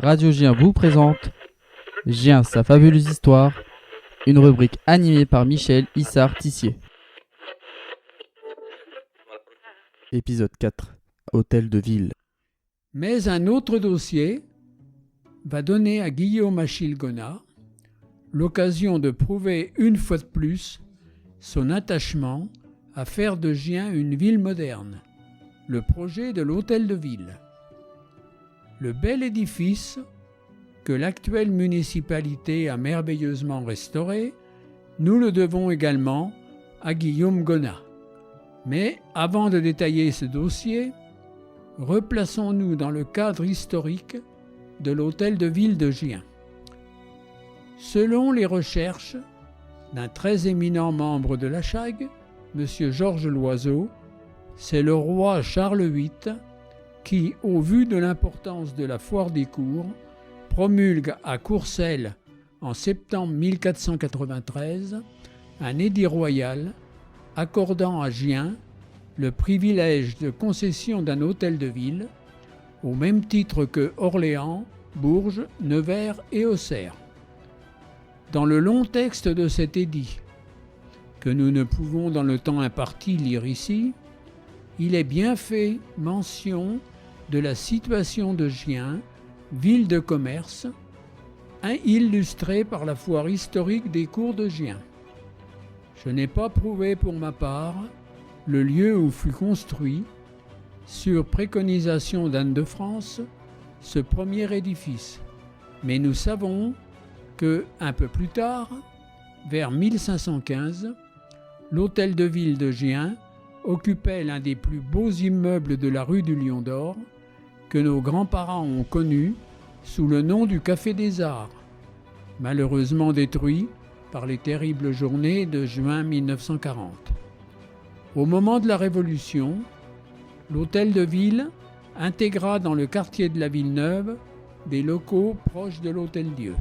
Radio Gien vous présente Gien, sa fabuleuse histoire, une rubrique animée par Michel Issard-Tissier. Épisode 4, Hôtel de Ville. Mais un autre dossier va donner à Guillaume Achille Gonat l'occasion de prouver une fois de plus son attachement à faire de Gien une ville moderne, le projet de l'Hôtel de Ville. Le bel édifice que l'actuelle municipalité a merveilleusement restauré, nous le devons également à Guillaume Gonat. Mais avant de détailler ce dossier, replaçons-nous dans le cadre historique de l'Hôtel de Ville de Gien. Selon les recherches d'un très éminent membre de la CHAG, M. Georges Loiseau, c'est le roi Charles VIII qui, au vu de l'importance de la foire des cours, promulgue à Courcelles en septembre 1493 un édit royal accordant à Gien le privilège de concession d'un hôtel de ville, au même titre que Orléans, Bourges, Nevers et Auxerre. Dans le long texte de cet édit, que nous ne pouvons dans le temps imparti lire ici, il est bien fait mention de la situation de Gien, ville de commerce, illustrée par la foire historique des cours de Gien. Je n'ai pas prouvé pour ma part le lieu où fut construit, sur préconisation d'Anne de France, ce premier édifice. Mais nous savons que, un peu plus tard, vers 1515, l'hôtel de ville de Gien occupait l'un des plus beaux immeubles de la rue du Lion d'Or, que nos grands-parents ont connu sous le nom du Café des Arts, malheureusement détruit par les terribles journées de juin 1940. Au moment de la Révolution, l'hôtel de ville intégra dans le quartier de la Villeneuve des locaux proches de l'Hôtel-Dieu.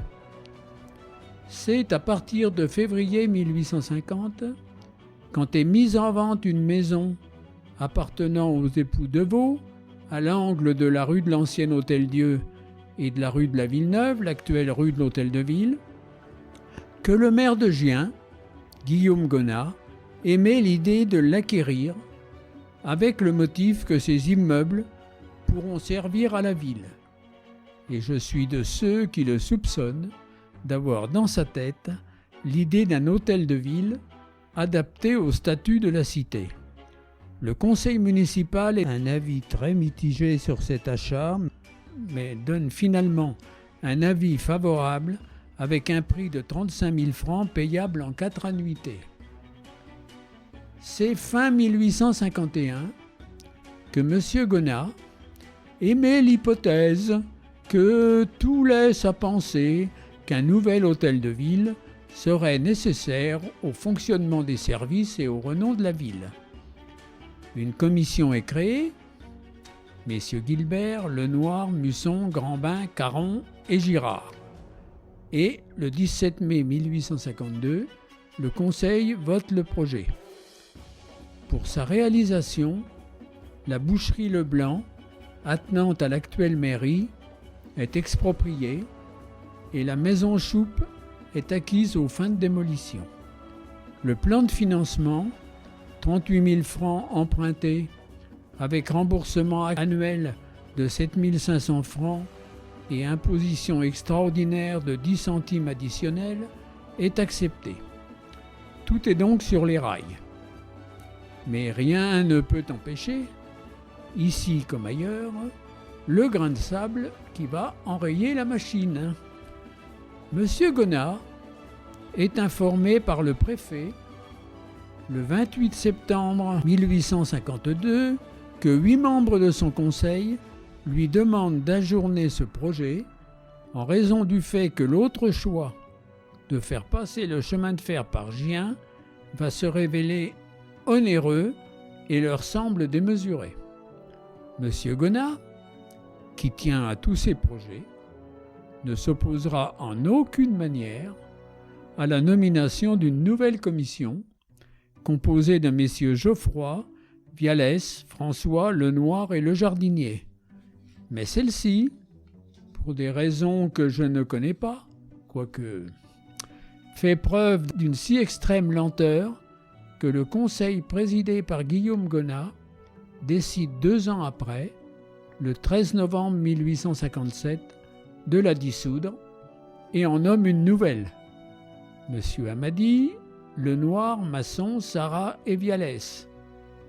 C'est à partir de février 1850, quand est mise en vente une maison appartenant aux époux Deveau, à l'angle de la rue de l'Ancien Hôtel-Dieu et de la rue de la Villeneuve, l'actuelle rue de l'Hôtel de Ville, que le maire de Gien, Guillaume Gonat, émet l'idée de l'acquérir avec le motif que ces immeubles pourront servir à la ville. Et je suis de ceux qui le soupçonnent d'avoir dans sa tête l'idée d'un hôtel de ville adapté au statut de la cité. Le conseil municipal a un avis très mitigé sur cet achat, mais donne finalement un avis favorable avec un prix de 35 000 francs payable en 4 annuités. C'est fin 1851 que M. Gonat émet l'hypothèse que tout laisse à penser qu'un nouvel hôtel de ville serait nécessaire au fonctionnement des services et au renom de la ville. Une commission est créée, messieurs Gilbert, Lenoir, Musson, Grandbain, Caron et Girard. Et le 17 mai 1852, le Conseil vote le projet. Pour sa réalisation, la boucherie Leblanc, attenante à l'actuelle mairie, est expropriée et la maison Choupe est acquise aux fins de démolition. Le plan de financement, 38 000 francs empruntés avec remboursement annuel de 7 500 francs et imposition extraordinaire de 10 centimes additionnels, est accepté. Tout est donc sur les rails. Mais rien ne peut empêcher, ici comme ailleurs, le grain de sable qui va enrayer la machine. Monsieur Gonat est informé par le préfet le 28 septembre 1852 que 8 membres de son conseil lui demandent d'ajourner ce projet en raison du fait que l'autre choix de faire passer le chemin de fer par Gien va se révéler onéreux et leur semble démesuré. Monsieur Gonat, qui tient à tous ces projets, ne s'opposera en aucune manière à la nomination d'une nouvelle commission composée de messieurs Geoffroy, Vialès, François, Lenoir et Le Jardinier. Mais celle-ci pour des raisons que je ne connais pas, quoique, fait preuve d'une si extrême lenteur que le conseil présidé par Guillaume Gonat décide 2 ans après, le 13 novembre 1857, de la dissoudre et en nomme une nouvelle. Monsieur Amadi, Lenoir, Masson, Sarrat et Vialès,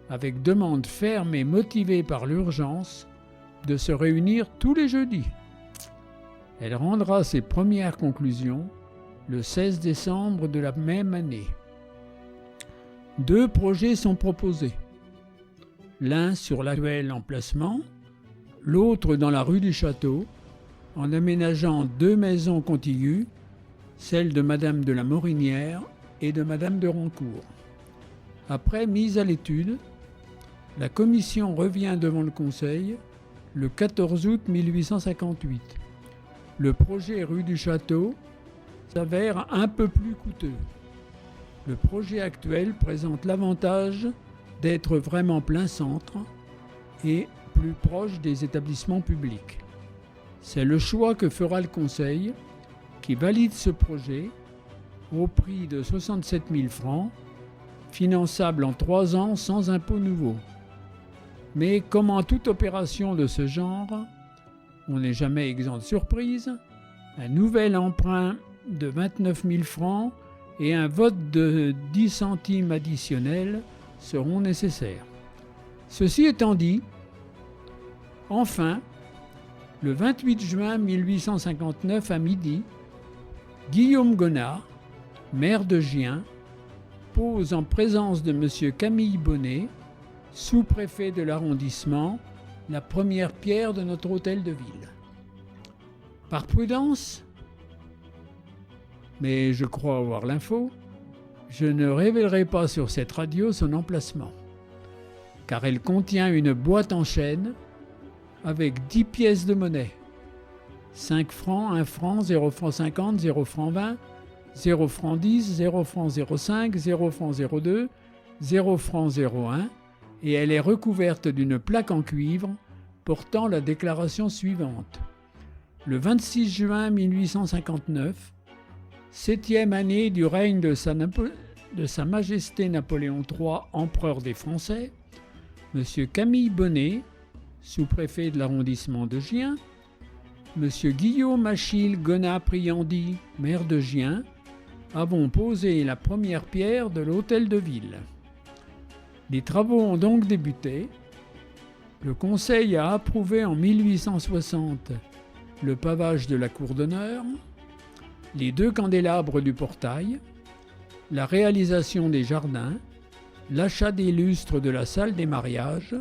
avec demande ferme et motivée par l'urgence de se réunir tous les jeudis. Elle rendra ses premières conclusions le 16 décembre de la même année. 2 projets sont proposés, l'un sur l'actuel emplacement, l'autre dans la rue du Château, en aménageant 2 maisons contiguës, celle de Madame de la Morinière et de Madame de Rancourt. Après mise à l'étude, la commission revient devant le Conseil le 14 août 1858. Le projet rue du Château s'avère un peu plus coûteux. Le projet actuel présente l'avantage d'être vraiment plein centre et plus proche des établissements publics. C'est le choix que fera le Conseil, qui valide ce projet au prix de 67 000 francs, finançable en 3 ans sans impôt nouveau. Mais comme en toute opération de ce genre, on n'est jamais exempt de surprise, un nouvel emprunt de 29 000 francs et un vote de 10 centimes additionnels seront nécessaires. Ceci étant dit, enfin, le 28 juin 1859 à midi, Guillaume Gonat, maire de Gien, pose en présence de M. Camille Bonnet, sous-préfet de l'arrondissement, la première pierre de notre hôtel de ville. Par prudence, mais je crois avoir l'info, je ne révélerai pas sur cette radio son emplacement, car elle contient une boîte en chêne avec 10 pièces de monnaie. 5 francs, 1 franc, 0 franc 50, 0 franc 20, 0 franc 10, 0 franc 05, 0 franc 02, 0 franc 01, et elle est recouverte d'une plaque en cuivre portant la déclaration suivante. Le 26 juin 1859, 7e année du règne de Sa Majesté Napoléon III, empereur des Français, M. Camille Bonnet, sous-préfet de l'arrondissement de Gien, M. Guillaume Achille Gonat-Priandi, maire de Gien, avons posé la première pierre de l'hôtel de ville. Les travaux ont donc débuté. Le Conseil a approuvé en 1860 le pavage de la cour d'honneur, les 2 candélabres du portail, la réalisation des jardins, l'achat des lustres de la salle des mariages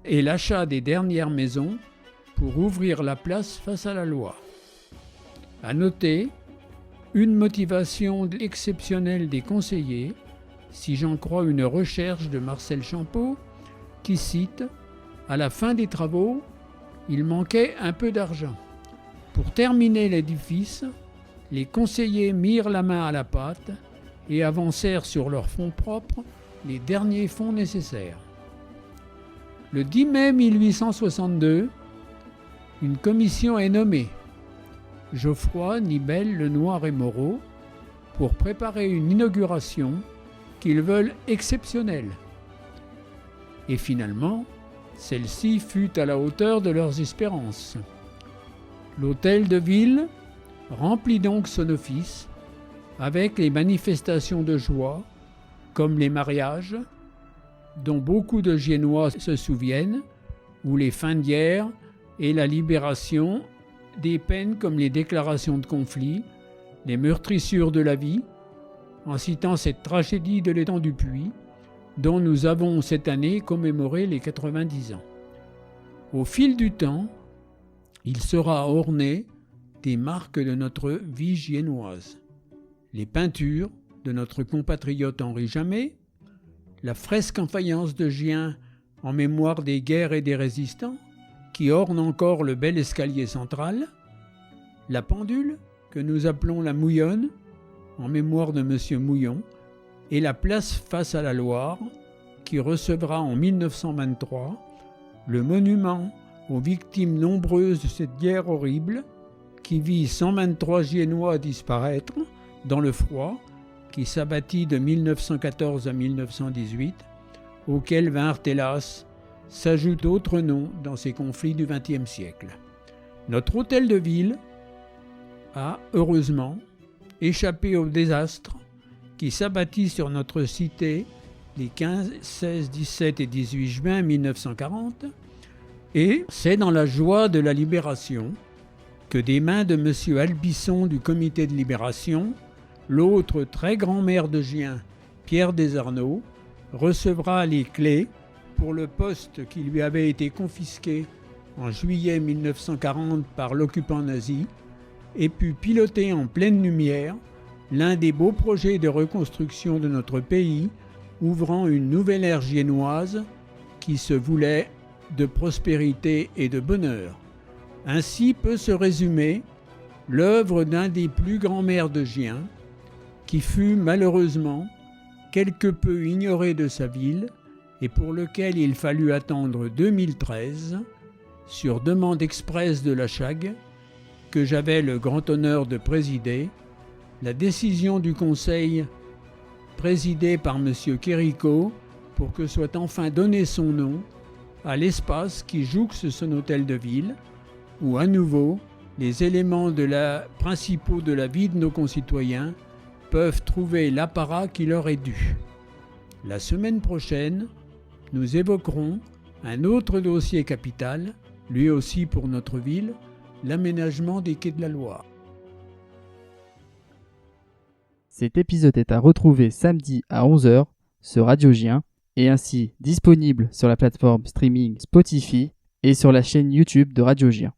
et l'achat des dernières maisons pour ouvrir la place face à la loi. À noter, une motivation exceptionnelle des conseillers, si j'en crois une recherche de Marcel Champeau, qui cite « À la fin des travaux, il manquait un peu d'argent. Pour terminer l'édifice, les conseillers mirent la main à la pâte et avancèrent sur leurs fonds propres les derniers fonds nécessaires. » Le 10 mai 1862, une commission est nommée, Geoffroy, Nibel, Lenoir et Moreau, pour préparer une inauguration qu'ils veulent exceptionnelle. Et finalement, celle-ci fut à la hauteur de leurs espérances. L'hôtel de ville remplit donc son office avec les manifestations de joie, comme les mariages, dont beaucoup de Giennois se souviennent, ou les fins de guerre et la libération des peines comme les déclarations de conflit, les meurtrissures de la vie, en citant cette tragédie de l'étang du Puy, dont nous avons cette année commémoré les 90 ans. Au fil du temps, il sera orné des marques de notre vie giennoise. Les peintures de notre compatriote Henri Jamet, la fresque en faïence de Gien en mémoire des guerres et des résistants, qui orne encore le bel escalier central, la pendule que nous appelons la Mouillonne, en mémoire de M. Mouillon, et la place face à la Loire, qui recevra en 1923 le monument aux victimes nombreuses de cette guerre horrible, qui vit 123 Giennois à disparaître dans le froid, qui s'abattit de 1914 à 1918, auxquels vinrent hélas s'ajoutent d'autres noms dans ces conflits du XXe siècle. Notre hôtel de ville a, heureusement, échappé au désastre qui s'abattit sur notre cité les 15, 16, 17 et 18 juin 1940, et c'est dans la joie de la libération que des mains de M. Albisson du comité de libération, l'autre très grand maire de Gien, Pierre Desarnaud, recevra les clés pour le poste qui lui avait été confisqué en juillet 1940 par l'occupant nazi et put piloter en pleine lumière l'un des beaux projets de reconstruction de notre pays, ouvrant une nouvelle ère giennoise qui se voulait de prospérité et de bonheur. Ainsi peut se résumer l'œuvre d'un des plus grands maires de Gien, qui fut malheureusement quelque peu ignoré de sa ville et pour lequel il fallut attendre 2013, sur demande expresse de la CHAG, que j'avais le grand honneur de présider, la décision du Conseil présidé par M. Quérico pour que soit enfin donné son nom à l'espace qui jouxte son hôtel de ville, où à nouveau les éléments principaux de la vie de nos concitoyens peuvent trouver l'apparat qui leur est dû. La semaine prochaine, nous évoquerons un autre dossier capital, lui aussi pour notre ville, l'aménagement des quais de la Loire. Cet épisode est à retrouver samedi à 11h sur Radio Gien et ainsi disponible sur la plateforme streaming Spotify et sur la chaîne YouTube de Radio Gien.